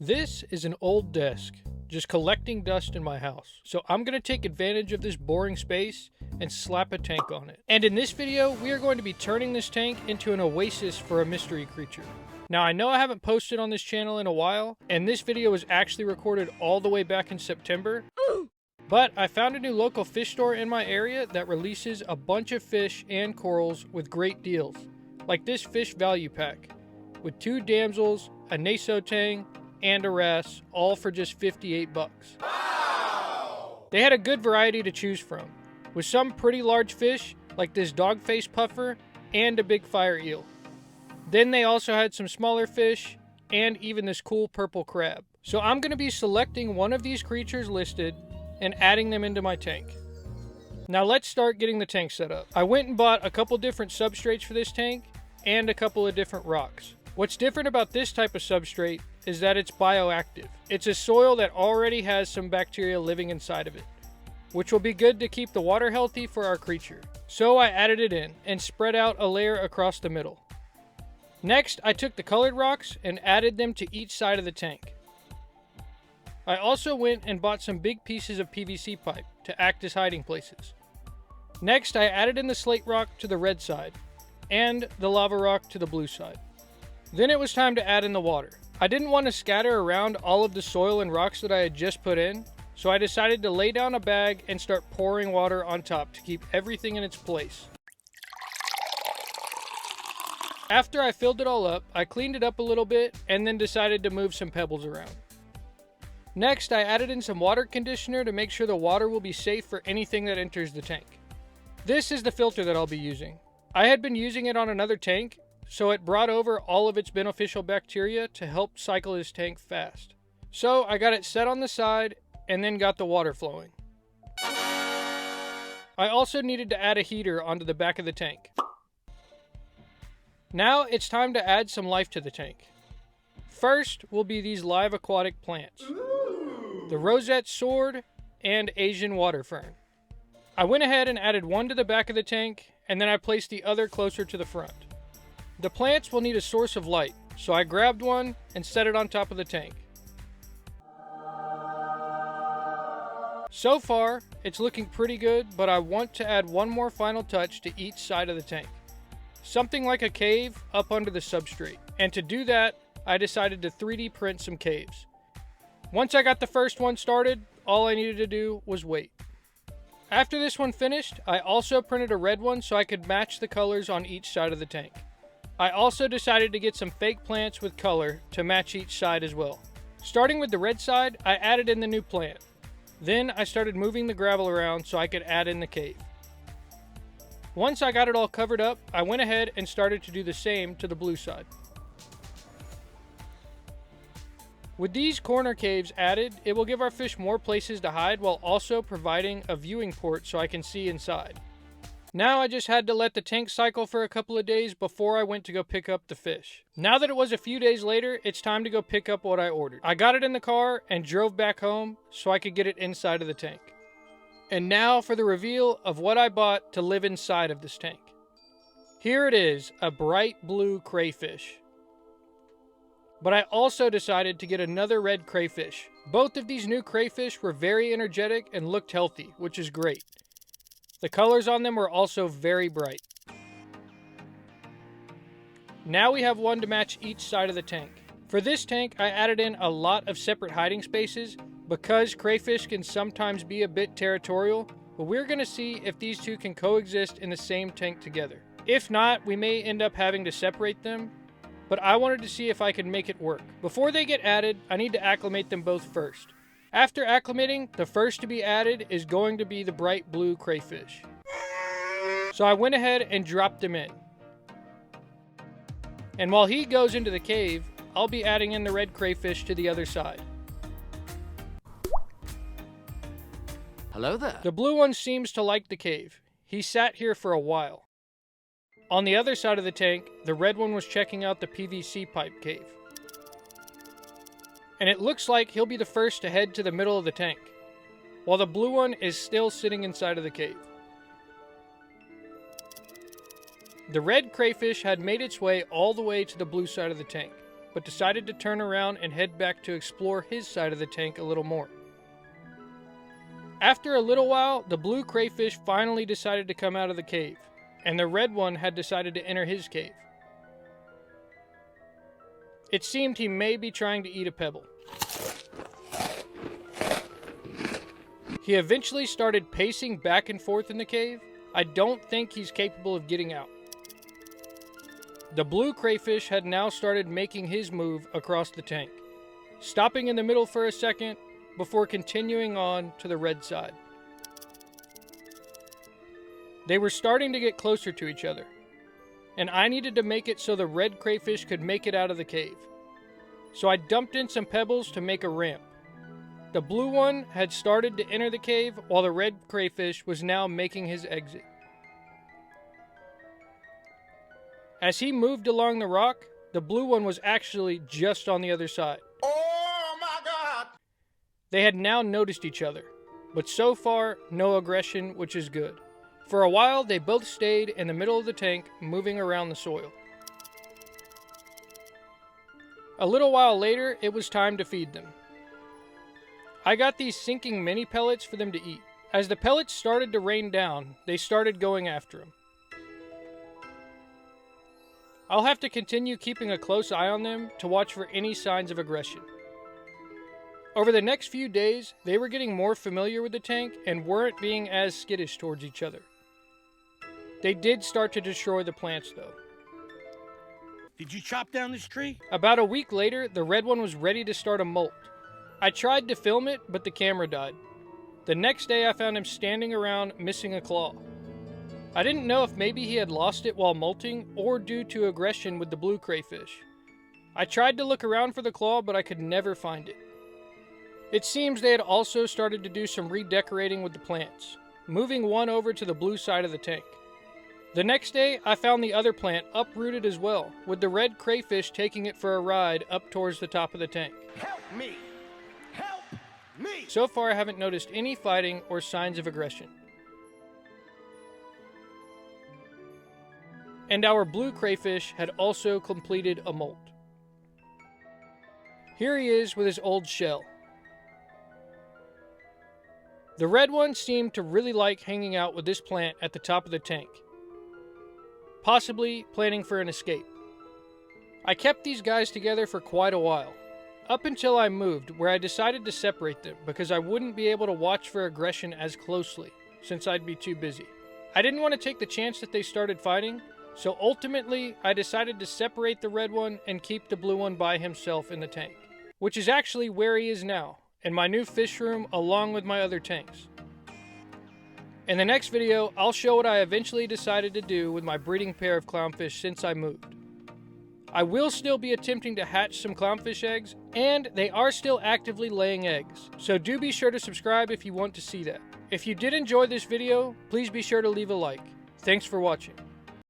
This is an old desk, just collecting dust in my house. So I'm going to take advantage of this boring space and slap a tank on it. And in this video, we are going to be turning this tank into an oasis for a mystery creature. Now I know I haven't posted on this channel in a while, and this video was actually recorded all the way back in September. But I found a new local fish store in my area that releases a bunch of fish and corals with great deals. Like this fish value pack, with 2 damsels, a naso tang, and a wrasse, all for just 58 bucks. Wow! They had a good variety to choose from, with some pretty large fish like this dogface puffer and a big fire eel. Then they also had some smaller fish and even this cool purple crab. So I'm going to be selecting one of these creatures listed and adding them into my tank. Now let's start getting the tank set up. I went and bought a couple different substrates for this tank and a couple of different rocks. What's different about this type of substrate is that it's bioactive. It's a soil that already has some bacteria living inside of it, which will be good to keep the water healthy for our creature. So I added it in and spread out a layer across the middle. Next, I took the colored rocks and added them to each side of the tank. I also went and bought some big pieces of PVC pipe to act as hiding places. Next, I added in the slate rock to the red side and the lava rock to the blue side. Then it was time to add in the water. I didn't want to scatter around all of the soil and rocks that I had just put in, so I decided to lay down a bag and start pouring water on top to keep everything in its place. After I filled it all up, I cleaned it up a little bit and then decided to move some pebbles around. Next, I added in some water conditioner to make sure the water will be safe for anything that enters the tank. This is the filter that I'll be using. I had been using it on another tank, so it brought over all of its beneficial bacteria to help cycle this tank fast. So I got it set on the side and then got the water flowing. I also needed to add a heater onto the back of the tank. Now it's time to add some life to the tank. First will be these live aquatic plants, the rosette sword and Asian water fern. I went ahead and added one to the back of the tank, and then I placed the other closer to the front. The plants will need a source of light, so I grabbed one and set it on top of the tank. So far, it's looking pretty good, but I want to add one more final touch to each side of the tank. Something like a cave up under the substrate. And to do that, I decided to 3D print some caves. Once I got the first one started, all I needed to do was wait. After this one finished, I also printed a red one so I could match the colors on each side of the tank. I also decided to get some fake plants with color to match each side as well. Starting with the red side, I added in the new plant. Then I started moving the gravel around so I could add in the cave. Once I got it all covered up, I went ahead and started to do the same to the blue side. With these corner caves added, it will give our fish more places to hide while also providing a viewing port so I can see inside. Now I just had to let the tank cycle for a couple of days before I went to go pick up the fish. Now that it was a few days later, it's time to go pick up what I ordered. I got it in the car and drove back home so I could get it inside of the tank. And now for the reveal of what I bought to live inside of this tank. Here it is, a bright blue crayfish. But I also decided to get another red crayfish. Both of these new crayfish were very energetic and looked healthy, which is great. The colors on them were also very bright. Now we have one to match each side of the tank. For this tank, I added in a lot of separate hiding spaces because crayfish can sometimes be a bit territorial, but we're going to see if these two can coexist in the same tank together. If not, we may end up having to separate them, but I wanted to see if I could make it work. Before they get added, I need to acclimate them both first. After acclimating, the first to be added is going to be the bright blue crayfish. So I went ahead and dropped him in. And while he goes into the cave, I'll be adding in the red crayfish to the other side. Hello there. The blue one seems to like the cave. He sat here for a while. On the other side of the tank, the red one was checking out the PVC pipe cave. And it looks like he'll be the first to head to the middle of the tank, while the blue one is still sitting inside of the cave. The red crayfish had made its way all the way to the blue side of the tank, but decided to turn around and head back to explore his side of the tank a little more. After a little while, the blue crayfish finally decided to come out of the cave, and the red one had decided to enter his cave. It seemed he may be trying to eat a pebble. He eventually started pacing back and forth in the cave. I don't think he's capable of getting out. The blue crayfish had now started making his move across the tank, stopping in the middle for a second before continuing on to the red side. They were starting to get closer to each other, and I needed to make it so the red crayfish could make it out of the cave. So I dumped in some pebbles to make a ramp. The blue one had started to enter the cave while the red crayfish was now making his exit. As he moved along the rock, the blue one was actually just on the other side. Oh my God! They had now noticed each other, but so far, no aggression, which is good. For a while, they both stayed in the middle of the tank, moving around the soil. A little while later, it was time to feed them. I got these sinking mini pellets for them to eat. As the pellets started to rain down, they started going after him. I'll have to continue keeping a close eye on them to watch for any signs of aggression. Over the next few days, they were getting more familiar with the tank and weren't being as skittish towards each other. They did start to destroy the plants, though. Did you chop down this tree? About a week later, the red one was ready to start a molt. I tried to film it, but the camera died. The next day, I found him standing around missing a claw. I didn't know if maybe he had lost it while molting or due to aggression with the blue crayfish. I tried to look around for the claw, but I could never find it. It seems they had also started to do some redecorating with the plants, moving one over to the blue side of the tank. The next day, I found the other plant uprooted as well, with the red crayfish taking it for a ride up towards the top of the tank. Help me! Help me! So far, I haven't noticed any fighting or signs of aggression. And our blue crayfish had also completed a molt. Here he is with his old shell. The red one seemed to really like hanging out with this plant at the top of the tank, possibly planning for an escape. I kept these guys together for quite a while, up until I moved, where I decided to separate them because I wouldn't be able to watch for aggression as closely, since I'd be too busy. I didn't want to take the chance that they started fighting, so ultimately I decided to separate the red one and keep the blue one by himself in the tank, which is actually where he is now, in my new fish room along with my other tanks. In the next video, I'll show what I eventually decided to do with my breeding pair of clownfish since I moved. I will still be attempting to hatch some clownfish eggs, and they are still actively laying eggs, so do be sure to subscribe if you want to see that. If you did enjoy this video, please be sure to leave a like. Thanks for watching.